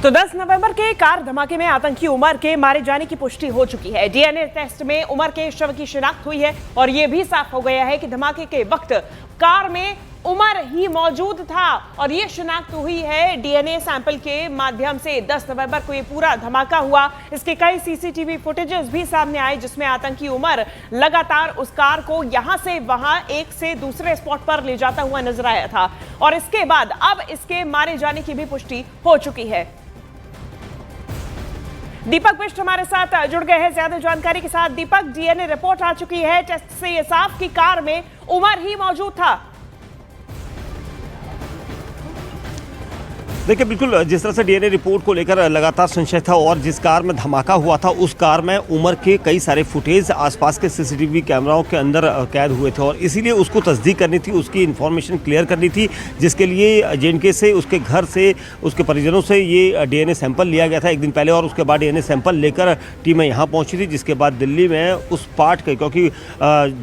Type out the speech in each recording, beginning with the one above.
तो 10 नवंबर के कार धमाके में आतंकी उमर के मारे जाने की पुष्टि हो चुकी है। डीएनए टेस्ट में उमर के शव की शिनाख्त हुई है और यह भी साफ हो गया है कि धमाके के वक्त कार में उमर ही मौजूद था और ये शिनाख्त हुई है डीएनए सैंपल के माध्यम से। 10 नवंबर को ये पूरा धमाका हुआ। इसके कई सीसीटीवी फुटेजेस भी सामने आए जिसमें आतंकी उमर लगातार उस कार को यहां से वहां एक से दूसरे स्पॉट पर ले जाता हुआ नजर आया था और इसके बाद अब इसके मारे जाने की भी पुष्टि हो चुकी है। दीपक बिष्ट हमारे साथ जुड़ गए हैं ज्यादा जानकारी के साथ। दीपक, डीएनए रिपोर्ट आ चुकी है, टेस्ट से ये साफ कि कार में उमर ही मौजूद था। देखिए, बिल्कुल जिस तरह से डीएनए रिपोर्ट को लेकर लगातार संशय था और जिस कार में धमाका हुआ था उस कार में उमर के कई सारे फुटेज आसपास के सीसीटीवी कैमराओं के अंदर कैद हुए थे और इसीलिए उसको तस्दीक करनी थी, उसकी इन्फॉर्मेशन क्लियर करनी थी, जिसके लिए जेएनके से, उसके घर से, उसके परिजनों से ये डीएनए सैंपल लिया गया था एक दिन पहले और उसके बाद डीएनए सैंपल लेकर टीमें यहाँ पहुँची थी। जिसके बाद दिल्ली में उस पार्ट के, क्योंकि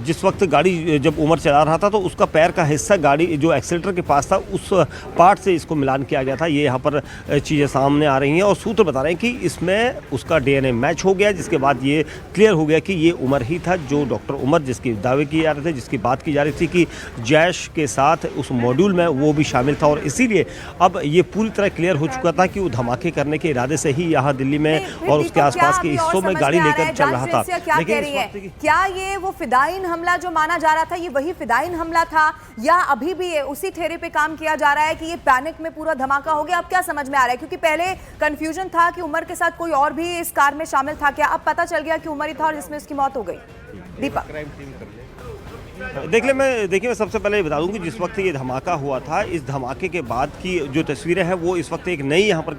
जिस वक्त गाड़ी जब उमर चला रहा था तो उसका पैर का हिस्सा गाड़ी जो एक्सीलेटर के पास था उस पार्ट से इसको मिलान किया गया था। ये यहाँ पर चीज़ें सामने आ रही हैं और सूत्र बता रहे हैं कि इसमें उसका डीएनए मैच हो गया, जिसके बाद ये क्लियर हो गया कि ये उमर ही था जो डॉक्टर उमर जिसकी दावे किए जा रहे थे, जिसकी बात की जा रही थी कि जैश के साथ उस मॉड्यूल में वो भी शामिल था। और इसीलिए अब ये पूरी तरह क्लियर हो चुका था कि वो धमाके करने के इरादे से ही यहाँ दिल्ली में और उसके आसपास के हिस्सों में गाड़ी लेकर चल रहा था। लेकिन क्या ये वो फिदाइन हमला जो माना जा रहा था ये वही फिदाइन हमला था या अभी भी उसी ठेरे पे काम किया जा रहा है कि ये पैनिक में पूरा धमाका हो गया? अब क्या समझ में आ रहा है, क्योंकि पहले कंफ्यूजन था कि उमर के साथ कोई और भी इस कार में शामिल था, क्या अब पता चल गया कि उमर ही था और जिसमें उसकी मौत हो गई? दीपक, देखिए मैं सबसे पहले बता दूं कि जिस वक्त ये धमाका हुआ था, इस धमाके के बाद की जो तस्वीरें हैं वो इस वक्त एक नई यहाँ पर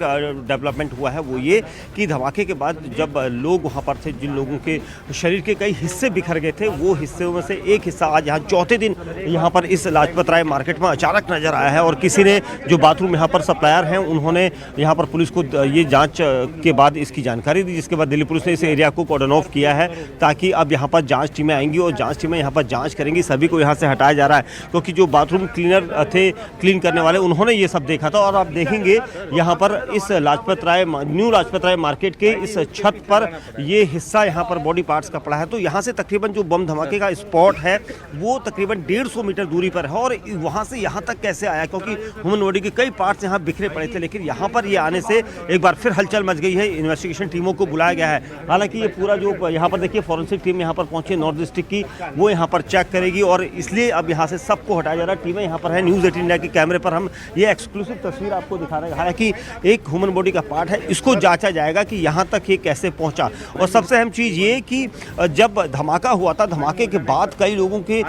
डेवलपमेंट हुआ है। वो ये कि धमाके के बाद जब लोग वहाँ पर थे, जिन लोगों के शरीर के कई हिस्से बिखर गए थे, वो हिस्से में से एक हिस्सा आज यहाँ चौथे दिन यहाँ पर इस लाजपत राय मार्केट में अचानक नजर आया है। और किसी ने जो बाथरूम यहाँ पर सप्लायर हैं उन्होंने यहाँ पर पुलिस को ये जाँच के बाद इसकी जानकारी दी, जिसके बाद दिल्ली पुलिस ने इस एरिया को कॉर्डन ऑफ किया है ताकि अब यहाँ पर जाँच टीमें आएंगी और जाँच टीमें यहाँ पर जाँच करेंगी। सभी को यहाँ से हटाया जा रहा है क्योंकि जो बाथरूम क्लीनर थे, क्लीन करने वाले, उन्होंने ये सब देखा था। और आप देखेंगे यहाँ पर इस न्यू लाजपत राय मार्केट के इस छत पर ये हिस्सा यहाँ पर बॉडी पार्ट्स का पड़ा है। तो यहाँ से तकरीबन जो बम धमाके का स्पॉट है वो तकरीबन 150 मीटर दूरी पर है और वहाँ से यहाँ तक कैसे आया, क्योंकि ह्यूमन बॉडी के कई पार्ट्स यहाँ बिखरे पड़े थे। लेकिन यहाँ पर ये आने से एक बार फिर हलचल मच गई है। इन्वेस्टिगेशन टीमों को बुलाया गया है। हालांकि ये पूरा जो यहाँ पर देखिए फॉरेंसिक टीम यहाँ पर पहुंची नॉर्थ डिस्ट्रिक्ट की, वो यहाँ पर चेक करेगी और इसलिए अब यहाँ से सबको हटाया जा रहा है। टीमें यहाँ पर है। न्यूज़ 18 इंडिया के कैमरे पर हम ये एक्सक्लूसिव तस्वीर आपको दिखा रहे हैं। हालांकि एक ह्यूमन बॉडी का पार्ट है, इसको जांचा जाएगा कि यहाँ तक ये कैसे पहुँचा। और सबसे अहम चीज़ ये कि जब धमाका हुआ था, धमाके के बाद कई लोगों के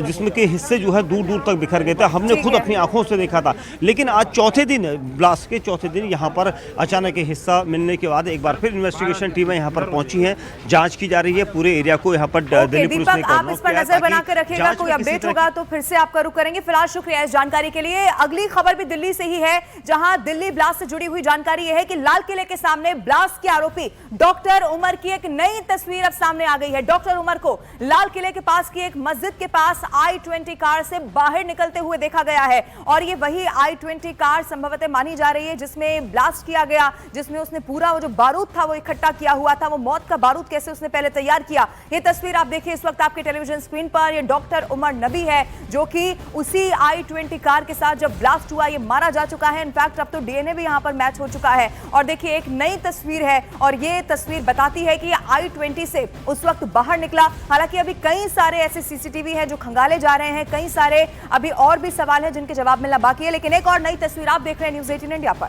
जिस्म के हिस्से जो है दूर दूर तक बिखर गए थे। हमने खुद अपनी आंखों से देखा था। लेकिन आज चौथे दिन, ब्लास्ट के चौथे दिन यहाँ पर अचानक हिस्सा मिलने के बाद एक बार फिर इन्वेस्टिगेशन टीमें यहाँ पर पहुंची हैं, जांच की जा रही है। पूरे एरिया को यहाँ पर दिल्ली पुलिस ने आप इस पर नजर बना कर रखिएगा, कोई अपडेट होगा तो फिर से आपका रुख करेंगे। फिलहाल शुक्रिया इस जानकारी के लिए। अगली खबर भी दिल्ली से ही है, जहां दिल्ली ब्लास्ट से जुड़ी हुई जानकारी यह है कि लाल किले के सामने ब्लास्ट के आरोपी डॉक्टर उमर की एक नई तस्वीर अब सामने आ गई है। डॉक्टर उमर को लाल किले के पास की एक मस्जिद के पास i20 कार से बाहर निकलते हुए देखा गया है और ये वही i20 कार संभवतः मानी जा रही है जिसमें ब्लास्ट किया गया, जिसमें उसने पूरा वो जो बारूद था वो इकट्ठा किया हुआ था। वो मौत का बारूद कैसे उसने पहले तैयार किया, ये तस्वीर आप देखिए इस वक्त आपके टेलीविजन स्क्रीन पर। ये डॉक्टर उमर नबी है जो कि उसी i20 कार के साथ जब ब्लास्ट हुआ ये मारा जा चुका है। इनफैक्ट अब तो डीएनए भी यहां पर मैच हो चुका है और देखिए एक नई तस्वीर है और ये तस्वीर बताती है कि i20 से उस वक्त बाहर निकला। हालांकि अभी कई सारे ऐसे सीसीटीवी हैं जो खंगाले जा रहे हैं, कई सारे अभी और भी सवाल हैं जिनके जवाब मिलना बाकी है। लेकिन एक और नई तस्वीर आप देख रहे हैं न्यूज़ 18 इंडिया पर।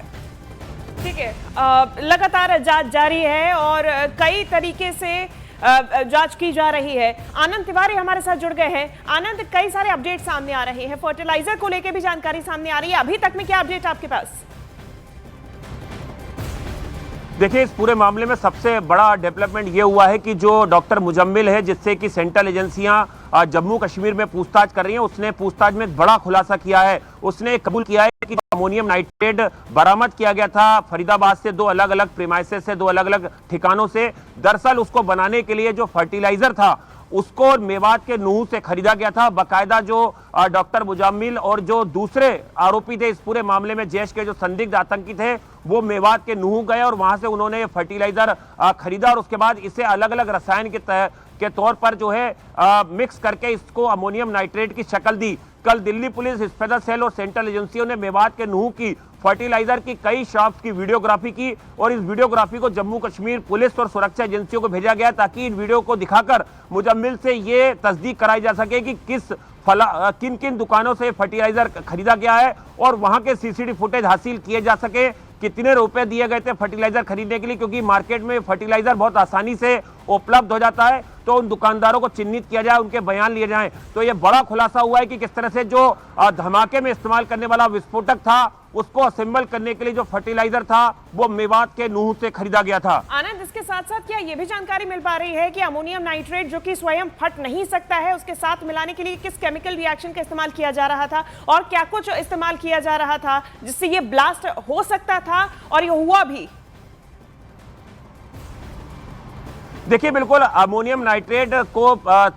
ठीक है, लगातार जांच जारी है और कई तरीके से जांच की जा रही है। आनंद तिवारी हमारे साथ जुड़ गए हैं। आनंद, कई सारे अपडेट सामने आ रहे हैं, फर्टिलाइजर को लेकर भी जानकारी सामने आ रही है। अभी तक में क्या अपडेट आपके पास? देखिए, इस पूरे मामले में सबसे बड़ा डेवलपमेंट ये हुआ है कि जो डॉक्टर मुजम्मिल है, जिससे कि सेंट्रल एजेंसियां जम्मू कश्मीर में पूछताछ कर रही हैं, उसने पूछताछ में बड़ा खुलासा किया है। उसने कबूल किया है कि अमोनियम नाइट्रेट बरामद किया गया था फरीदाबाद से, दो अलग अलग प्रीमाइसेस से, दो अलग अलग ठिकानों से। दरअसल उसको बनाने के लिए जो फर्टिलाइजर था उसको मेवात के नूह से खरीदा गया था। बाकायदा जो डॉक्टर मुजम्मिल और जो दूसरे आरोपी थे इस पूरे मामले में, जैश के जो संदिग्ध आतंकी थे, वो मेवात के नूह गए और वहां से उन्होंने फर्टिलाइजर खरीदा और उसके बाद इसे अलग अलग रसायन के तौर पर जो है मिक्स करके इसको अमोनियम नाइट्रेट की शक्ल दी। कल दिल्ली पुलिस, स्पेशल सेल और सेंट्रल एजेंसियों ने मेवात के नूह की फर्टिलाइजर की कई शॉप्स की वीडियोग्राफी की और इस वीडियोग्राफी को जम्मू कश्मीर पुलिस और सुरक्षा एजेंसियों को भेजा गया ताकि इन वीडियो को दिखाकर मुजम्मिल से ये तस्दीक कराई जा सके कि किन किन दुकानों से फर्टिलाइजर खरीदा गया है और वहां के सीसीटीवी फुटेज हासिल किए जा सके, कितने रुपए दिए गए थे फर्टिलाइजर खरीदने के लिए, क्योंकि मार्केट में फर्टिलाइजर बहुत आसानी से उपलब्ध हो जाता है। तो उन दुकानदारों को चिन्हित किया जाए, उनके बयान लिए जाएं। तो ये बड़ा खुलासा हुआ है कि किस तरह से जो धमाके में इस्तेमाल करने वाला विस्फोटक था उसको असेंबल करने के लिए जो फर्टिलाइजर था वो मेवात के नूह से खरीदा गया था। आनंद, इसके साथ साथ क्या ये भी जानकारी मिल पा रही है कि अमोनियम नाइट्रेट जो कि स्वयं फट नहीं सकता है, उसके साथ मिलाने के लिए किस केमिकल रिएक्शन का इस्तेमाल किया जा रहा था और क्या कुछ इस्तेमाल किया जा रहा था जिससे ये ब्लास्ट हो सकता था और ये हुआ भी? देखिए, बिल्कुल अमोनियम नाइट्रेट को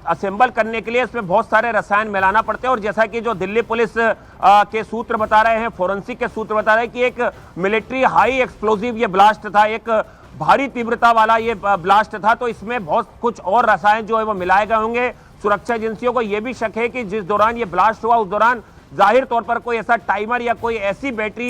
असेंबल करने के लिए इसमें बहुत सारे रसायन मिलाना पड़ते हैं और जैसा कि जो दिल्ली पुलिस के सूत्र बता रहे हैं, फोरेंसिक के सूत्र बता रहे हैं कि एक मिलिट्री हाई एक्सप्लोजिव ये ब्लास्ट था, एक भारी तीव्रता वाला ये ब्लास्ट था। तो इसमें बहुत कुछ और रसायन जो है वो मिलाए गए होंगे। सुरक्षा एजेंसियों को यह भी शक है कि जिस दौरान ये ब्लास्ट हुआ उस दौरान जाहिर तौर पर कोई ऐसा टाइमर या कोई ऐसी बैटरी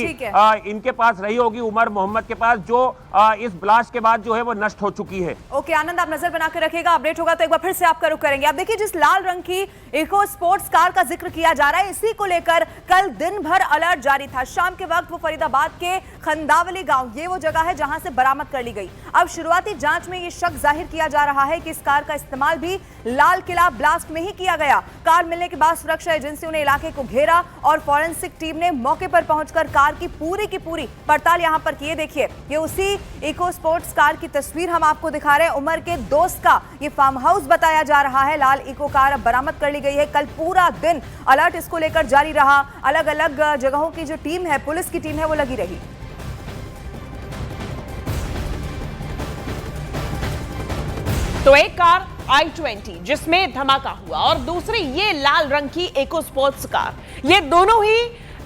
इनके पास रही होगी, उमर मोहम्मद के पास, जो इस ब्लास्ट के बाद जो है वो नष्ट हो चुकी है। ओके आनंद, आप नजर बना के रखिएगा, अपडेट होगा तो एक बार फिर से आपका रुख करेंगे। आप देखिए, जिस लाल रंग की इको स्पोर्ट्स कार का जिक्र किया जा रहा है, इसी को लेकर कल दिन भर अलर्ट जारी था। शाम के वक्त वो फरीदाबाद के खंदावली गांव, ये वो जगह है जहां से बरामद कर ली गई। अब शुरुआती जांच में ये शक जाहिर किया जा रहा है कि इस कार का इस्तेमाल भी लाल किला ब्लास्ट में ही किया गया। कार मिलने के बाद सुरक्षा एजेंसियों ने इलाके को घेरा और फॉरेंसिक टीम ने मौके पर पहुंचकर कार की पूरी पड़ताल यहां पर की। देखिए, ये उसी इको स्पोर्ट्स कार की तस्वीर हम आपको दिखा रहे हैं। उमर के दोस्त का ये फार्म हाउस बताया जा रहा है। लाल इको कार अब बरामद कर ली गई है। कल पूरा दिन अलर्ट इसको लेकर जारी रहा। अलग अलग जगहों की जो टीम है, पुलिस की टीम है, वो लगी रही। तो एक कार i20 जिसमें धमाका हुआ और दूसरी ये लाल रंग की इको स्पोर्ट्स कार, ये दोनों ही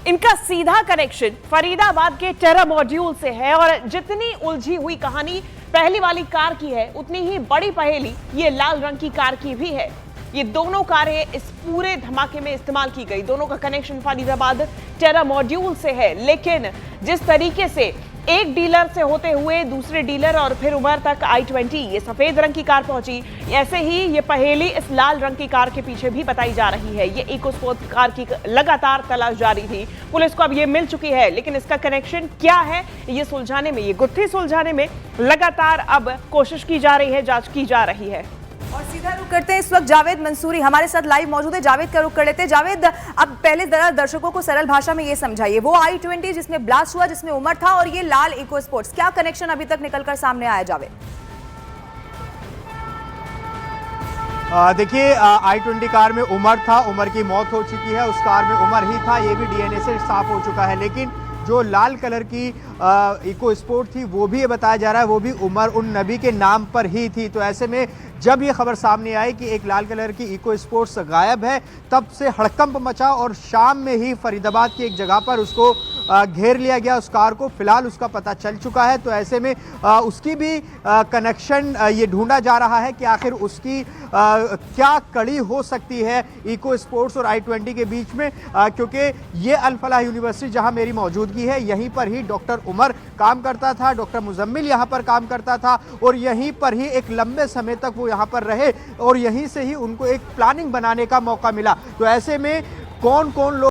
इनका सीधा कनेक्शन फरीदाबाद के टेरा मॉड्यूल से है। और जितनी उलझी हुई कहानी पहली वाली कार की है, उतनी ही बड़ी पहेली ये लाल रंग की कार की भी है। ये दोनों कारें इस पूरे धमाके में इस्तेमाल की गई, दोनों का कनेक्शन फरीदाबाद टेरा मॉड्यूल से है। लेकिन जिस तरीके से एक डीलर से होते हुए दूसरे डीलर और फिर उमर तक i20 ये सफेद रंग की कार पहुंची, ऐसे ही ये पहेली इस लाल रंग की कार के पीछे भी बताई जा रही है। ये इको स्पोर्ट्स कार की लगातार तलाश जारी थी, पुलिस को अब ये मिल चुकी है। लेकिन इसका कनेक्शन क्या है, ये सुलझाने में, ये गुत्थी सुलझाने में लगातार अब कोशिश की जा रही है, जांच की जा रही है। और सीधा रुख करते हैं, इस वक्त जावेद मंसूरी हमारे साथ लाइव मौजूद है। जावेद का रुख कर लेते हैं। जावेद, अब पहले जरा दर्शकों को सरल भाषा में ये समझाइए, वो i20 जिसमें ब्लास्ट हुआ, जिसमें उमर था, और ये लाल इको स्पोर्ट्स, क्या कनेक्शन अभी तक निकलकर सामने आया जावेद? देखिए, i20 कार में उमर था, उमर की मौत हो चुकी है, उस कार में उमर ही था, ये भी डीएनए से साफ हो चुका है। लेकिन जो लाल कलर की इको स्पोर्ट थी, वो भी ये बताया जा रहा है वो भी उमर उन नबी के नाम पर ही थी। तो ऐसे में जब ये खबर सामने आई कि एक लाल कलर की इको स्पोर्ट्स गायब है, तब से हड़कंप मचा और शाम में ही फरीदाबाद की एक जगह पर उसको घेर लिया गया, उस कार को। फिलहाल उसका पता चल चुका है। तो ऐसे में उसकी भी कनेक्शन ये ढूंढा जा रहा है कि आखिर उसकी क्या कड़ी हो सकती है इको स्पोर्ट्स और i20 के बीच में, क्योंकि ये अल फलाह यूनिवर्सिटी जहां मेरी मौजूदगी है, यहीं पर ही डॉक्टर उमर काम करता था, डॉक्टर मुजम्मिल यहाँ पर काम करता था और यहीं पर ही एक लंबे समय तक वो यहाँ पर रहे और यहीं से ही उनको एक प्लानिंग बनाने का मौका मिला। तो ऐसे में कौन कौन लोग